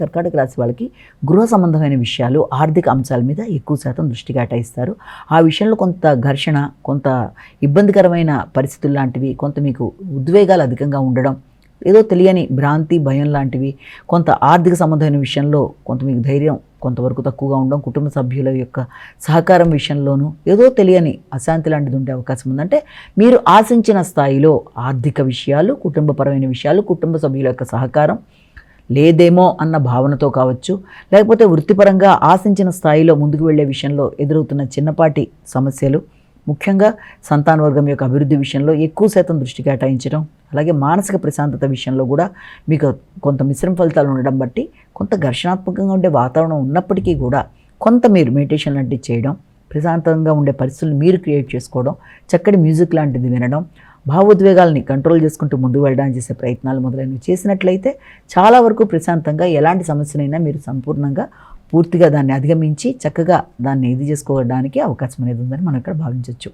కర్కాటక రాశి వాళ్ళకి గృహ సంబంధమైన విషయాలు, ఆర్థిక అంశాల మీద ఎక్కువ శాతం దృష్టి కేటాయిస్తారు. ఆ విషయంలో కొంత ఘర్షణ, కొంత ఇబ్బందికరమైన పరిస్థితులు లాంటివి, కొంత మీకు ఉద్వేగాలు అధికంగా ఉండడం, ఏదో తెలియని భ్రాంతి, భయం లాంటివి, కొంత ఆర్థిక సంబంధమైన విషయంలో కొంత మీకు ధైర్యం కొంతవరకు తక్కువగా ఉండడం, కుటుంబ సభ్యుల యొక్క సహకారం విషయంలోనూ ఏదో తెలియని అశాంతి లాంటిది ఉండే అవకాశం ఉంది. అంటే మీరు ఆశించిన స్థాయిలో ఆర్థిక విషయాలు, కుటుంబపరమైన విషయాలు, కుటుంబ సభ్యుల యొక్క సహకారం లేదేమో అన్న భావనతో కావచ్చు, లేకపోతే వృత్తిపరంగా ఆశించిన స్థాయిలో ముందుకు వెళ్ళే విషయంలో ఎదురవుతున్న చిన్నపాటి సమస్యలు, ముఖ్యంగా సంతానవర్గం యొక్క అభివృద్ధి విషయంలో ఎక్కువ శాతం దృష్టి కేటాయించడం, అలాగే మానసిక ప్రశాంతత విషయంలో కూడా మీకు కొంత మిశ్రమ ఫలితాలు ఉండడం బట్టి కొంత ఘర్షణాత్మకంగా ఉండే వాతావరణం ఉన్నప్పటికీ కూడా కొంత మీరు మెడిటేషన్ లాంటివి చేయడం, ప్రశాంతంగా ఉండే పరిస్థితులు మీరు క్రియేట్ చేసుకోవడం, చక్కటి మ్యూజిక్ లాంటిది వినడం, భావోద్వేగాల్ని కంట్రోల్ చేసుకుంటూ ముందుకు వెళ్ళడానికి చేసే ప్రయత్నాలు మొదలైనవి చేసినట్లయితే చాలా వరకు ప్రశాంతంగా ఎలాంటి సమస్యనైనా మీరు సంపూర్ణంగా పూర్తిగా దాన్ని అధిగమించి చక్కగా దాన్ని ఇది చేసుకోవడానికి అవకాశం అనేది ఉందని మనం ఇక్కడ భావించవచ్చు.